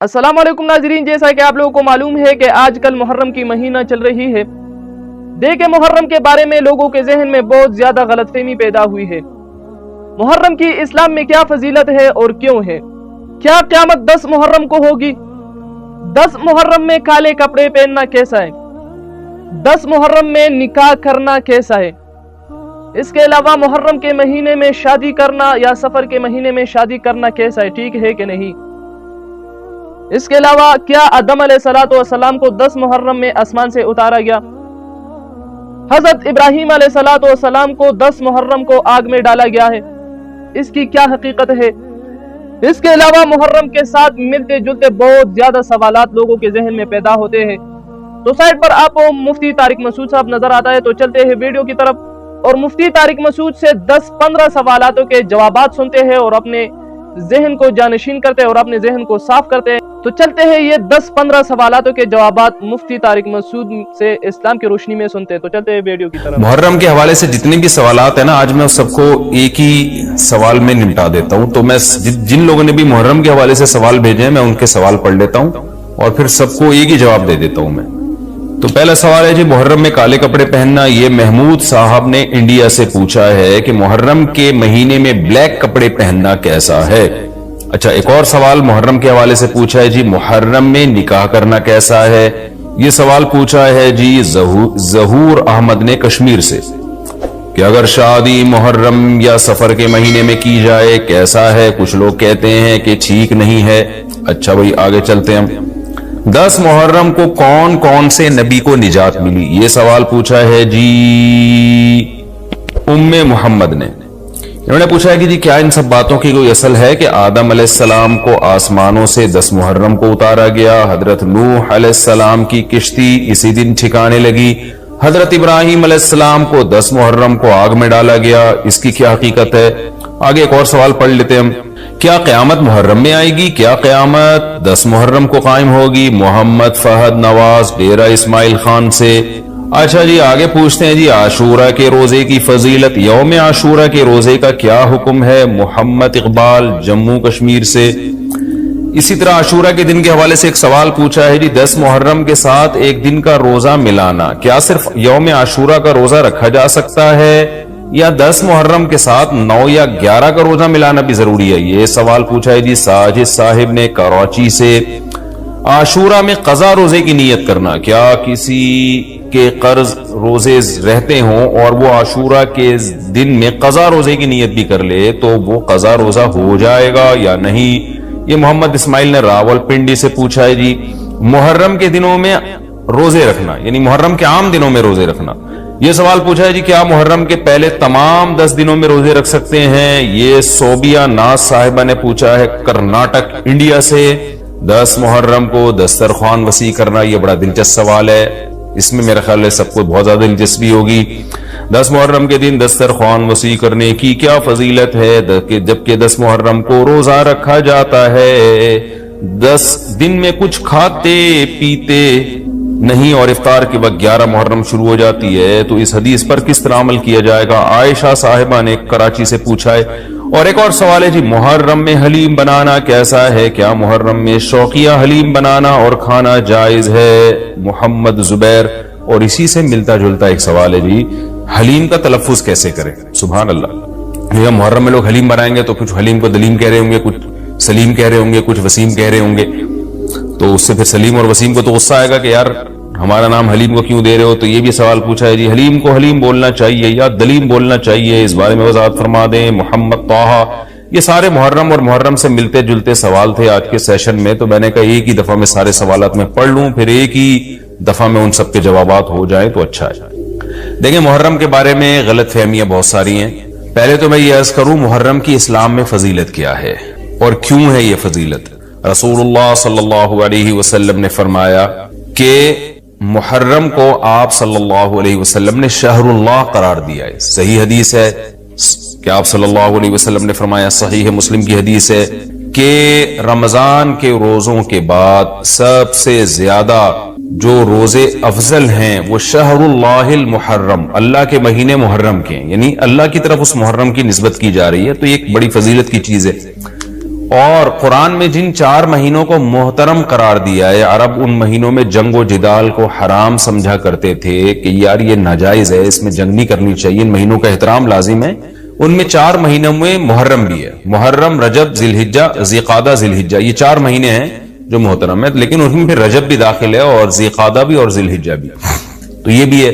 السلام علیکم ناظرین، جیسا کہ آپ لوگوں کو معلوم ہے کہ آج کل محرم کی مہینہ چل رہی ہے۔ دیکھیں محرم کے بارے میں لوگوں کے ذہن میں بہت زیادہ غلط فہمی پیدا ہوئی ہے۔ محرم کی اسلام میں کیا فضیلت ہے اور کیوں ہے؟ کیا قیامت 10 محرم کو ہوگی؟ 10 محرم میں کالے کپڑے پہننا کیسا ہے؟ 10 محرم میں نکاح کرنا کیسا ہے؟ اس کے علاوہ محرم کے مہینے میں شادی کرنا یا سفر کے مہینے میں شادی کرنا کیسا ہے، ٹھیک ہے کہ نہیں؟ اس کے علاوہ کیا آدم علیہ السلام کو 10 محرم میں آسمان سے اتارا گیا؟ حضرت ابراہیم علیہ السلام کو 10 محرم کو آگ میں ڈالا گیا ہے، اس کی کیا حقیقت ہے؟ اس کے علاوہ محرم کے ساتھ ملتے جلتے بہت زیادہ سوالات لوگوں کے ذہن میں پیدا ہوتے ہیں۔ تو سائٹ پر آپ کو مفتی طارق مسعود صاحب نظر آتا ہے، تو چلتے ہیں ویڈیو کی طرف اور مفتی طارق مسعود سے 10-15 سوالاتوں کے جوابات سنتے ہیں اور اپنے ذہن کو جانشین کرتے ہیں اور اپنے ذہن کو صاف کرتے ہیں۔ تو چلتے ہیں یہ 10-15 سوالاتوں کے جوابات مفتی طارق مسعود سے اسلام کی روشنی میں سنتے ہیں۔ تو چلتے ہیں ویڈیو کی طرف۔ محرم کے حوالے سے جتنے بھی سوالات ہیں نا، آج میں سب کو ایک ہی سوال میں نمٹا دیتا ہوں۔ تو میں جن لوگوں نے بھی محرم کے حوالے سے سوال بھیجے ہیں، میں ان کے سوال پڑھ لیتا ہوں اور پھر سب کو ایک ہی جواب دے دیتا ہوں میں۔ تو پہلا سوال ہے جی، محرم میں کالے کپڑے پہننا۔ یہ محمود صاحب نے انڈیا سے پوچھا ہے کہ محرم کے مہینے میں بلیک کپڑے پہننا کیسا ہے۔ اچھا، ایک اور سوال محرم کے حوالے سے پوچھا ہے جی، محرم میں نکاح کرنا کیسا ہے۔ یہ سوال پوچھا ہے جی ظہور احمد نے کشمیر سے کہ اگر شادی محرم یا سفر کے مہینے میں کی جائے کیسا ہے؟ کچھ لوگ کہتے ہیں کہ ٹھیک نہیں ہے۔ اچھا بھائی، آگے چلتے ہیں ہم۔ 10 محرم کو کون کون سے نبی کو نجات ملی؟ یہ سوال پوچھا ہے جی ام محمد نے۔ انہوں نے پوچھا ہے کہ جی کیا ان سب باتوں کی کوئی اصل ہے کہ آدم علیہ السلام کو آسمانوں سے 10 محرم کو اتارا گیا، حضرت نوح علیہ السلام کی کشتی اسی دن ٹھکانے لگی، حضرت ابراہیم علیہ السلام کو 10 محرم کو آگ میں ڈالا گیا، اس کی کیا حقیقت ہے؟ آگے ایک اور سوال پڑھ لیتے ہیں ہم۔ کیا قیامت محرم میں آئے گی؟ کیا قیامت 10 محرم کو قائم ہوگی؟ محمد فہد نواز ڈیرہ اسماعیل خان سے۔ اچھا جی، آگے پوچھتے ہیں جی عاشورہ کے روزے کی فضیلت، یوم عاشورہ کے روزے کا کیا حکم ہے؟ محمد اقبال جموں کشمیر سے۔ اسی طرح عاشورہ کے دن کے حوالے سے ایک سوال پوچھا ہے جی، 10 محرم کے ساتھ ایک دن کا روزہ ملانا، کیا صرف یوم عاشورہ کا روزہ رکھا جا سکتا ہے یا 10 محرم کے ساتھ 9 یا 11 کا روزہ ملانا بھی ضروری ہے؟ یہ سوال پوچھا ہے جی ساجد صاحب نے کراچی سے۔ عاشورہ میں قضا روزے کی نیت کرنا، کیا کسی کے قرض روزے رہتے ہوں اور وہ عاشورہ کے دن میں قضا روزے کی نیت بھی کر لے تو وہ قضا روزہ ہو جائے گا یا نہیں؟ یہ محمد اسماعیل نے راول پنڈی سے پوچھا ہے جی محرم کے دنوں میں روزے رکھنا، یعنی محرم کے عام دنوں میں روزے رکھنا۔ یہ سوال پوچھا ہے جی کیا محرم کے پہلے تمام 10 دنوں میں روزے رکھ سکتے ہیں؟ یہ صوبیہ ناز صاحبہ نے پوچھا ہے کرناٹک انڈیا سے۔ 10 محرم کو دسترخوان وسیع کرنا، یہ بڑا دلچسپ سوال ہے، اس میں میرا خیال ہے سب کو بہت زیادہ دلچسپی ہوگی۔ 10 محرم کے دن دسترخوان وسیع کرنے کی کیا فضیلت ہے جبکہ 10 محرم کو روزہ رکھا جاتا ہے؟ 10 دن میں کچھ کھاتے پیتے نہیں اور افطار کے وقت 11 محرم شروع ہو جاتی ہے، تو اس حدیث پر کس طرح عمل کیا جائے گا؟ عائشہ صاحبہ نے کراچی سے پوچھا ہے۔ اور ایک اور سوال ہے جی محرم میں حلیم بنانا کیسا ہے؟ کیا محرم میں شوقیہ حلیم بنانا اور کھانا جائز ہے؟ محمد زبیر۔ اور اسی سے ملتا جلتا ایک سوال ہے جی حلیم کا تلفظ کیسے کریں؟ سبحان اللہ، یہ محرم میں لوگ حلیم بنائیں گے تو کچھ حلیم کو دلیم کہہ رہے ہوں گے، کچھ سلیم کہہ رہے ہوں گے، کچھ وسیم کہہ رہے ہوں گے، تو اس سے پھر سلیم اور وسیم کو تو غصہ آئے گا کہ یار ہمارا نام حلیم کو کیوں دے رہے ہو؟ تو یہ بھی سوال پوچھا ہے جی حلیم کو حلیم بولنا چاہیے یا دلیم بولنا چاہیے، اس بارے میں وضاحت فرما دیں۔ محمد طاہا۔ یہ سارے محرم اور محرم سے ملتے جلتے سوال تھے آج کے سیشن میں، تو میں نے کہا ایک ہی دفعہ میں سارے سوالات میں پڑھ لوں، پھر ایک ہی دفعہ میں ان سب کے جوابات ہو جائیں تو اچھا ہے۔ دیکھیں محرم کے بارے میں غلط فہمیاں بہت ساری ہیں۔ پہلے تو میں یہ عرض کروں محرم کی اسلام میں فضیلت کیا ہے اور کیوں ہے یہ فضیلت۔ رسول اللہ صلی اللہ علیہ وسلم نے فرمایا کہ محرم کو آپ صلی اللہ علیہ وسلم نے شہر اللہ قرار دیا ہے۔ صحیح حدیث ہے کہ آپ صلی اللہ علیہ وسلم نے فرمایا، صحیح مسلم کی حدیث ہے کہ رمضان کے روزوں کے بعد سب سے زیادہ جو روزے افضل ہیں وہ شہر اللہ المحرم، اللہ کے مہینے محرم کے ہیں، یعنی اللہ کی طرف اس محرم کی نسبت کی جا رہی ہے، تو یہ ایک بڑی فضیلت کی چیز ہے۔ اور قرآن میں جن 4 مہینوں کو محترم قرار دیا ہے، عرب ان مہینوں میں جنگ و جدال کو حرام سمجھا کرتے تھے کہ یار یہ ناجائز ہے، اس میں جنگ نہیں کرنی چاہیے، ان مہینوں کا احترام لازم ہے۔ ان میں 4 مہینوں میں محرم بھی ہے، محرم، رجب، ذی الحجہ، ذی قعدہ، ذی الحجہ، یہ 4 مہینے ہیں جو محترم ہے، لیکن ان میں پھر رجب بھی داخل ہے اور ذی قعدہ بھی اور ذی الحجہ بھی، تو یہ بھی ہے۔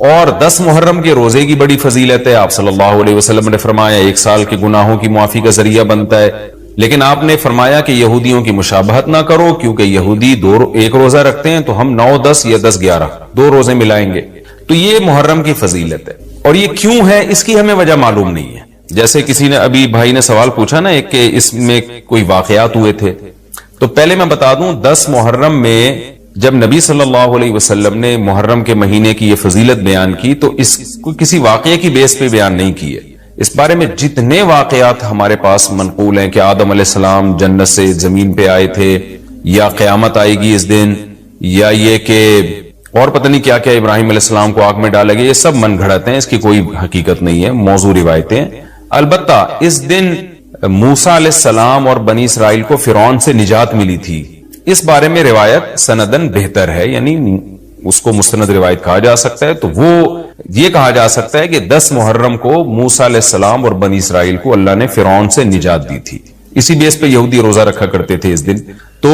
اور 10 محرم کے روزے کی بڑی فضیلت ہے، آپ صلی اللہ علیہ وسلم نے فرمایا 1 سال کے گناہوں کی معافی کا ذریعہ بنتا ہے، لیکن آپ نے فرمایا کہ یہودیوں کی مشابہت نہ کرو، کیونکہ یہودی 1 روزہ رکھتے ہیں تو ہم 9، 10 یا 10، 11 2 روزے ملائیں گے، تو یہ محرم کی فضیلت ہے۔ اور یہ کیوں ہے اس کی ہمیں وجہ معلوم نہیں ہے۔ جیسے کسی نے ابھی بھائی نے سوال پوچھا نا ایک کہ اس میں کوئی واقعات ہوئے تھے، تو پہلے میں بتا دوں 10 محرم میں جب نبی صلی اللہ علیہ وسلم نے محرم کے مہینے کی یہ فضیلت بیان کی تو اس کو کسی واقعے کی بیس پہ بیان نہیں کی ہے۔ اس بارے میں جتنے واقعات ہمارے پاس منقول ہیں کہ آدم علیہ السلام جنت سے زمین پہ آئے تھے، یا قیامت آئے گی اس دن، یا یہ کہ اور پتہ نہیں کیا کیا ابراہیم علیہ السلام کو آگ میں ڈالا گیا، یہ سب من گھڑت ہیں، اس کی کوئی حقیقت نہیں ہے، موضوع روایتیں۔ البتہ اس دن موسیٰ علیہ السلام اور بنی اسرائیل کو فرعون سے نجات ملی تھی، اس بارے میں روایت سندن بہتر ہے، یعنی اس کو مستند روایت کہا جا سکتا ہے۔ تو وہ یہ کہا جا سکتا ہے کہ 10 محرم کو موسیٰ علیہ السلام اور بنی اسرائیل کو اللہ نے فرعون سے نجات دی تھی، اسی بیس پہ یہودی روزہ رکھا کرتے تھے اس دن۔ تو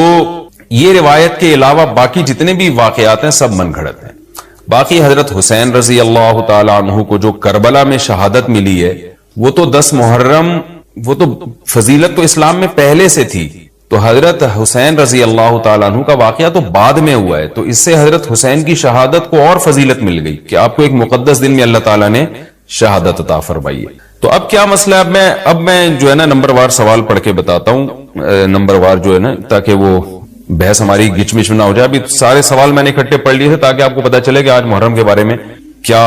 یہ روایت کے علاوہ باقی جتنے بھی واقعات ہیں سب من گھڑت ہیں۔ باقی حضرت حسین رضی اللہ تعالی عنہ کو جو کربلا میں شہادت ملی ہے، وہ تو 10 محرم، وہ تو فضیلت تو اسلام میں پہلے سے تھی، تو حضرت حسین رضی اللہ تعالیٰ عنہ کا واقعہ تو بعد میں ہوا ہے، تو اس سے حضرت حسین کی شہادت کو اور فضیلت مل گئی کہ آپ کو ایک مقدس دن میں اللہ تعالیٰ نے شہادت عطا فرمائی ہے۔ تو اب کیا مسئلہ ہے، اب میں جو ہے نا نمبر وار سوال پڑھ کے بتاتا ہوں، نمبر وار جو ہے نا، تاکہ وہ بحث ہماری گچ مچ نہ ہو جائے۔ ابھی سارے سوال میں نے اکٹھے پڑھ لیے تھے تاکہ آپ کو پتا چلے کہ آج محرم کے بارے میں کیا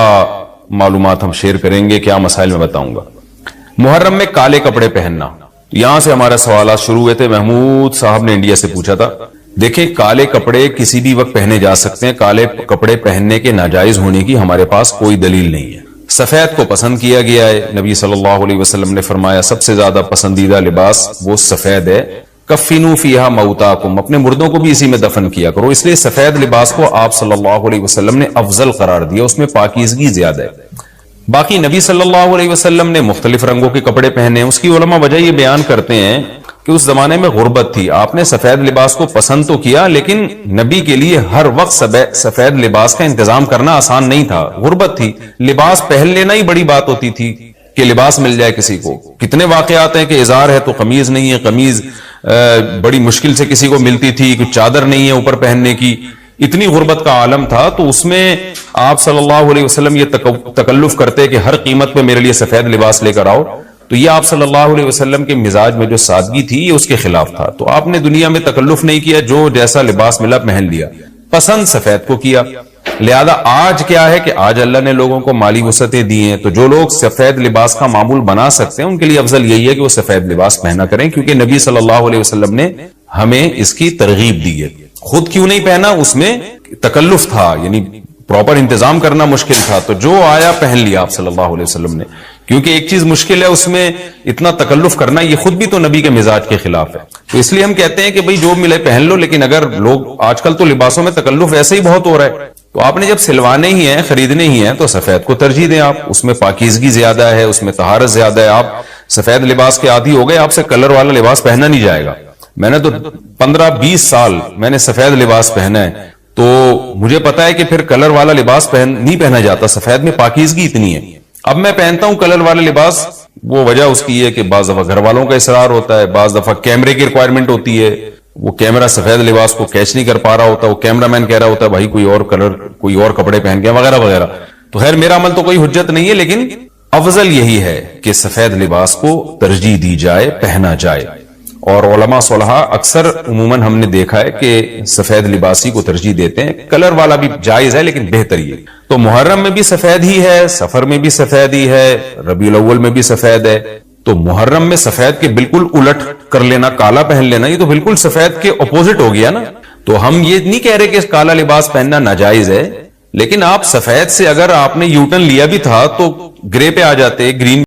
معلومات ہم شیئر کریں گے، کیا مسائل میں بتاؤں گا۔ محرم میں کالے کپڑے پہننا، یہاں سے ہمارا سوالات شروع ہوئے تھے۔ محمود صاحب نے انڈیا سے پوچھا تھا، دیکھیں کالے کپڑے کسی بھی وقت پہنے جا سکتے ہیں، کالے کپڑے پہننے کے ناجائز ہونے کی ہمارے پاس کوئی دلیل نہیں ہے۔ سفید کو پسند کیا گیا ہے، نبی صلی اللہ علیہ وسلم نے فرمایا سب سے زیادہ پسندیدہ لباس وہ سفید ہے، کفنوا فیہا موتاکم، اپنے مردوں کو بھی اسی میں دفن کیا کرو، اس لیے سفید لباس کو آپ صلی اللہ علیہ وسلم نے افضل قرار دیا، اس میں پاکیزگی زیادہ ہے۔ باقی نبی صلی اللہ علیہ وسلم نے مختلف رنگوں کے کپڑے پہنے، اس کی علماء وجہ یہ بیان کرتے ہیں کہ اس زمانے میں غربت تھی، آپ نے سفید لباس کو پسند تو کیا لیکن نبی کے لیے ہر وقت سفید لباس کا انتظام کرنا آسان نہیں تھا، غربت تھی، لباس پہن لینا ہی بڑی بات ہوتی تھی کہ لباس مل جائے کسی کو۔ کتنے واقعات ہیں کہ ازار ہے تو قمیض نہیں ہے، قمیض بڑی مشکل سے کسی کو ملتی تھی، کچھ چادر نہیں ہے اوپر پہننے کی، اتنی غربت کا عالم تھا، تو اس میں آپ صلی اللہ علیہ وسلم یہ تکلف کرتے کہ ہر قیمت پہ میرے لیے سفید لباس لے کر آؤ، تو یہ آپ صلی اللہ علیہ وسلم کے مزاج میں جو سادگی تھی یہ اس کے خلاف تھا، تو آپ نے دنیا میں تکلف نہیں کیا، جو جیسا لباس ملا پہن لیا، پسند سفید کو کیا۔ لہذا آج کیا ہے کہ آج اللہ نے لوگوں کو مالی وسعتیں دی ہیں، تو جو لوگ سفید لباس کا معمول بنا سکتے ہیں ان کے لیے افضل یہی ہے کہ وہ سفید لباس پہنا کریں، کیونکہ نبی صلی اللہ علیہ وسلم نے ہمیں اس کی ترغیب دی ہے۔ خود کیوں نہیں پہنا، اس میں تکلف تھا، یعنی پراپر انتظام کرنا مشکل تھا، تو جو آیا پہن لیا آپ صلی اللہ علیہ وسلم نے، کیونکہ ایک چیز مشکل ہے اس میں اتنا تکلف کرنا، یہ خود بھی تو نبی کے مزاج کے خلاف ہے، تو اس لیے ہم کہتے ہیں کہ بھئی جو ملے پہن لو، لیکن اگر لوگ آج کل تو لباسوں میں تکلف ایسے ہی بہت ہو رہا ہے، تو آپ نے جب سلوانے ہی ہیں، خریدنے ہی ہیں، تو سفید کو ترجیح دیں آپ، اس میں پاکیزگی زیادہ ہے، اس میں طہارت زیادہ ہے، آپ سفید لباس کے عادی ہو گئے، آپ سے کلر والا لباس پہنا نہیں جائے گا۔ میں نے تو 15-20 سال میں نے سفید لباس پہنا ہے، تو مجھے پتا ہے کہ پھر کلر والا لباس نہیں پہنا جاتا، سفید میں پاکیزگی اتنی ہے۔ اب میں پہنتا ہوں کلر والا لباس، وہ وجہ اس کی ہے کہ بعض دفعہ گھر والوں کا اصرار ہوتا ہے، بعض دفعہ کیمرے کی ریکوائرمنٹ ہوتی ہے، وہ کیمرہ سفید لباس کو کیچ نہیں کر پا رہا ہوتا، وہ کیمرہ مین کہہ رہا ہوتا ہے بھائی کوئی اور کلر، کوئی اور کپڑے پہن کے وغیرہ وغیرہ۔ تو خیر میرا عمل تو کوئی حجت نہیں ہے، لیکن افضل یہی ہے کہ سفید لباس کو ترجیح دی جائے، پہنا جائے، اور علماء صلحاء اکثر عموماً ہم نے دیکھا ہے کہ سفید لباسی کو ترجیح دیتے ہیں، کلر والا بھی جائز ہے لیکن بہتر یہ۔ تو محرم میں بھی سفید ہی ہے، سفر میں بھی سفید ہی ہے، ربیع الاول میں بھی سفید ہے، تو محرم میں سفید کے بالکل الٹ کر لینا، کالا پہن لینا، یہ تو بالکل سفید کے اپوزٹ ہو گیا نا۔ تو ہم یہ نہیں کہہ رہے کہ کالا لباس پہننا ناجائز ہے، لیکن آپ سفید سے اگر آپ نے یوٹن لیا بھی تھا تو گرے پہ آ جاتے، گرین